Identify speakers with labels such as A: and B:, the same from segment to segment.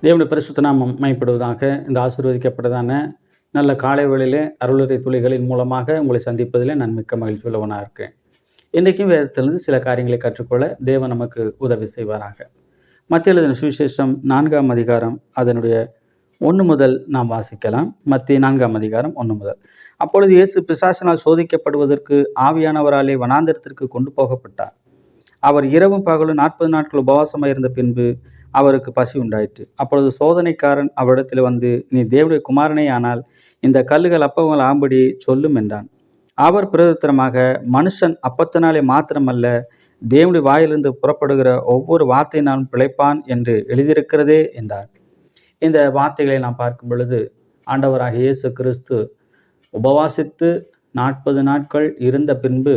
A: தேவனுடைய பரிசுத்த நாமம் மகிமைப்படுவதாக. இந்த ஆசீர்வதிக்கப்பட்டதான நல்ல காலை வேளையிலே அருளுரை துளிகளின் மூலமாக உங்களை சந்திப்பதிலே நான் மிக்க மகிழ்ச்சி உள்ளவனாக இருக்கேன். இன்றைக்கும் வேதத்திலிருந்து சில காரியங்களை கற்றுக்கொள்ள தேவன் நமக்கு உதவி செய்வாராக. மத்திய எழுதின சுவிசேஷம் 4ஆம் அதிகாரம் அதனுடைய 1 முதல் நாம் வாசிக்கலாம். மத்திய 4ஆம் அதிகாரம் 1 முதல். அப்பொழுது இயேசு பிசாசினால் சோதிக்கப்படுவதற்கு ஆவியானவராலே வனாந்திரத்திற்கு கொண்டு போகப்பட்டார். அவர் இரவும் பகலும் 40 நாட்கள் உபவாசமாக இருந்த பின்பு அவருக்கு பசி உண்டாயிற்று. அப்பொழுது சோதனைக்காரன் அவரிடத்தில் வந்து, நீ தேவனுடைய குமாரனே ஆனால் இந்த கல்லுகள் அப்பங்கள் ஆகும்படி சொல்லும் என்றான். அவர் பிரதித்திரமாக, மனுஷன் அப்பத்தினாலே மாத்திரமல்ல, தேவனுடைய வாயிலிருந்து புறப்படுகிற ஒவ்வொரு வார்த்தையினாலும் பிழைப்பான் என்று எழுதியிருக்கிறதே என்றார். இந்த வார்த்தைகளை நாம் பார்க்கும் பொழுது ஆண்டவராக இயேசு கிறிஸ்து உபவாசித்து 40 நாட்கள் இருந்த பின்பு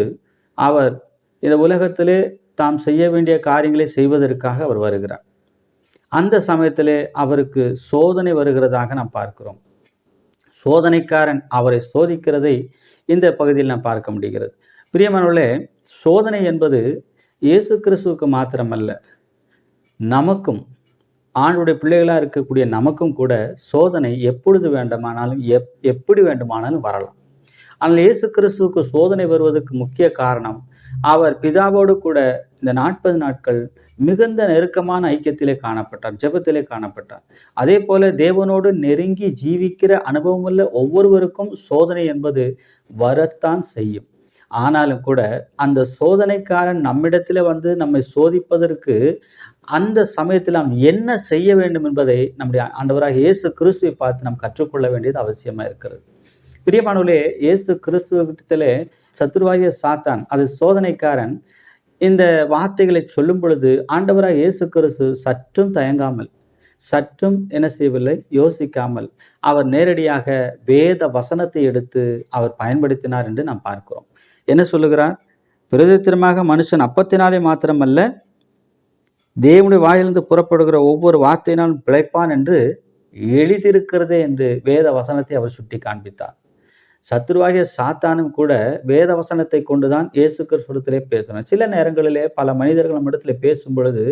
A: அவர் இந்த உலகத்திலே தாம் செய்ய வேண்டிய காரியங்களை செய்வதற்காக அவர் வருகிறார். அந்த சமயத்திலே அவருக்கு சோதனை வருகிறதாக நாம் பார்க்கிறோம். சோதனைக்காரன் அவரை சோதிக்கிறதை இந்த பகுதியில் நாம் பார்க்க முடிகிறது. பிரியமானவர்களே, சோதனை என்பது இயேசு கிறிஸ்துவுக்கு மாத்திரமல்ல, நமக்கும் ஆண்டுடைய பிள்ளைகளாக இருக்கக்கூடிய நமக்கும் கூட சோதனை எப்பொழுது வேண்டுமானாலும் எப்படி வேண்டுமானாலும் வரலாம். ஆனால் இயேசு கிறிஸ்துவுக்கு சோதனை வருவதற்கு முக்கிய காரணம், அவர் பிதாவோடு கூட இந்த 40 நாட்கள் மிகுந்த நெருக்கமான ஐக்கியத்திலே காணப்பட்டார், ஜெபத்திலே காணப்பட்டார். அதே போல தேவனோடு நெருங்கி ஜீவிக்கிற அனுபவமுள்ள ஒவ்வொருவருக்கும் சோதனை என்பது வரத்தான் செய்யும். ஆனாலும் கூட அந்த சோதனைக்காரன் நம்மிடத்தில் வந்து நம்மை சோதிப்பதற்கு அந்த சமயத்தில் நாம் என்ன செய்ய வேண்டும் என்பதை நம்முடைய ஆண்டவராக இயேசு கிறிஸ்துவை பார்த்து நாம் கற்றுக்கொள்ள வேண்டியது அவசியமாக இருக்கிறது. பிரியமானவர்களே, இயேசு கிறிஸ்துவத்திலே சத்துருவாகிய சாத்தான், அது சோதனைக்காரன், இந்த வார்த்தைகளை சொல்லும் பொழுது ஆண்டவராக இயேசு கிறிஸ்து சற்றும் தயங்காமல், சற்றும் என்ன செய்யவில்லை, யோசிக்காமல் அவர் நேரடியாக வேத வசனத்தை எடுத்து அவர் பயன்படுத்தினார் என்று நாம் பார்க்கிறோம். என்ன சொல்லுகிறார்? பிரதித்திரமாக மனுஷன் அப்பத்தினாலே மாத்திரமல்ல, தேவனுடைய வாயிலிருந்து புறப்படுகிற ஒவ்வொரு வார்த்தையினாலும் பிழைப்பான் என்று எழுதியிருக்கிறதே என்று வேத வசனத்தை அவர் சுட்டி காண்பித்தார். சத்துருவாகிய சாத்தானும் கூட வேத வசனத்தை கொண்டுதான் இயேசு கிறிஸ்துவிடத்திலே பேசணும். சில நேரங்களிலே பல மனிதர்கள் நம்ம இடத்துல பேசும் பொழுது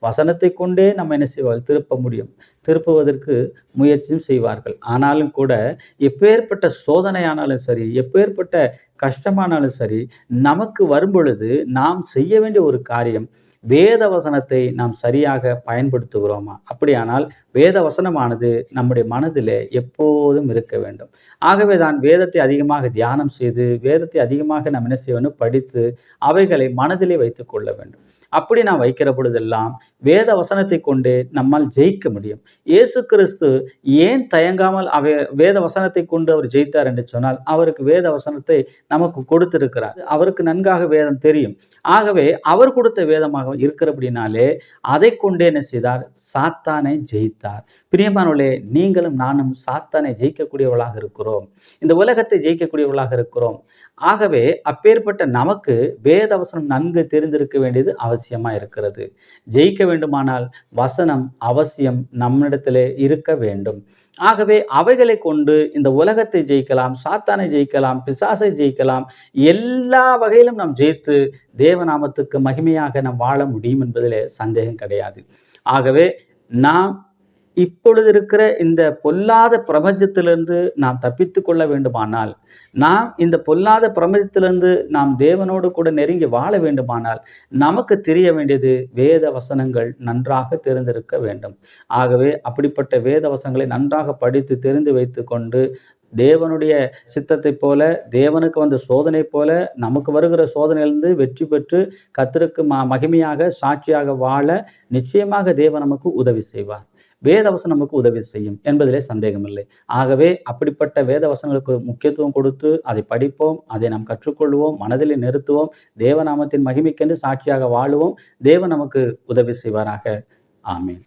A: வசனத்தை கொண்டே நம்ம என்ன செய்வார்கள், திருப்ப முடியும், திருப்புவதற்கு முயற்சியும் செய்வார்கள். ஆனாலும் கூட எப்பேற்பட்ட சோதனையானாலும் சரி, எப்பேற்பட்ட கஷ்டமானாலும் சரி, நமக்கு வரும்பொழுது நாம் செய்ய வேண்டிய ஒரு காரியம், வேத வசனத்தை நாம் சரியாக பயன்படுத்துகிறோமா? அப்படியானால் வேத வசனமானது நம்முடைய மனதிலே எப்போதும் இருக்க வேண்டும். ஆகவே தான் வேதத்தை அதிகமாக தியானம் செய்து, வேதத்தை அதிகமாக நாம் என்ன செய்ய வேண்டும், படித்து அவைகளை மனதிலே வைத்து கொள்ள வேண்டும். அப்படி நாம் வைக்கிற பொழுதெல்லாம் வேத வசனத்தை கொண்டு நம்மால் ஜெயிக்க முடியும். இயேசு கிறிஸ்து ஏன் தயங்காமல் வேத வசனத்தை கொண்டு அவர் ஜெயித்தார் என்று சொன்னால், அவருக்கு வேத வசனத்தை நமக்கு கொடுத்திருக்கிறார். அவருக்கு நன்காக வேதம் தெரியும். ஆகவே அவர் கொடுத்த வேதமாக இருக்கிறபடினாலே அதை கொண்டே என்ன செய்தார், சாத்தானை ஜெயித்தார். பிரியமானவர்களே, நீங்களும் நானும் சாத்தானை ஜெயிக்கக்கூடியவர்களாக இருக்கிறோம், இந்த உலகத்தை ஜெயிக்கக்கூடியவர்களாக இருக்கிறோம். ஆகவே அப்பேற்பட்ட நமக்கு வேத வசனம் நன்கு தெரிந்திருக்க வேண்டியது அவசியமாக இருக்கிறது. ஜெயிக்க வேண்டுமானால் வசனம் அவசியம் நம்மிடத்திலே இருக்க வேண்டும். ஆகவே அவைகளை கொண்டு இந்த உலகத்தை ஜெயிக்கலாம், சாத்தானை ஜெயிக்கலாம், பிசாசை ஜெயிக்கலாம். எல்லா வகையிலும் நாம் ஜெயித்து தேவநாமத்துக்கு மகிமையாக நாம் வாழ முடியும் என்பதிலே சந்தேகம் கிடையாது. ஆகவே நாம் இப்பொழுது இருக்கிற இந்த பொல்லாத பிரபஞ்சத்திலிருந்து நாம் தப்பித்து கொள்ள வேண்டுமானால், நாம் இந்த பொல்லாத பிரபஞ்சத்திலிருந்து நாம் தேவனோடு கூட நெருங்கி வாழ வேண்டுமானால், நமக்கு தெரிய வேண்டியது வேத வசனங்கள் நன்றாக தெரிந்திருக்க வேண்டும். ஆகவே அப்படிப்பட்ட வேத வசனங்களை நன்றாக படித்து தெரிந்து வைத்து கொண்டு, தேவனுடைய சித்தத்தை போல, தேவனுக்கு வந்த சோதனை போல நமக்கு வருகிற சோதனையிலிருந்து வெற்றி பெற்று கர்த்தருக்கு மகிமையாக சாட்சியாக வாழ நிச்சயமாக தேவன் நமக்கு உதவி செய்வார். வேதவசனம் நமக்கு உதவி செய்யும் என்பதிலே சந்தேகமில்லை. ஆகவே அப்படிப்பட்ட வேதவசனங்களுக்கு முக்கியத்துவம் கொடுத்து அதை படிப்போம், அதை நாம் கற்றுக்கொள்வோம், மனதிலே நிறுத்துவோம், தேவநாமத்தின் மகிமைக்கென்று சாட்சியாக வாழுவோம். தேவன் நமக்கு உதவி செய்வாராக. ஆமீன்.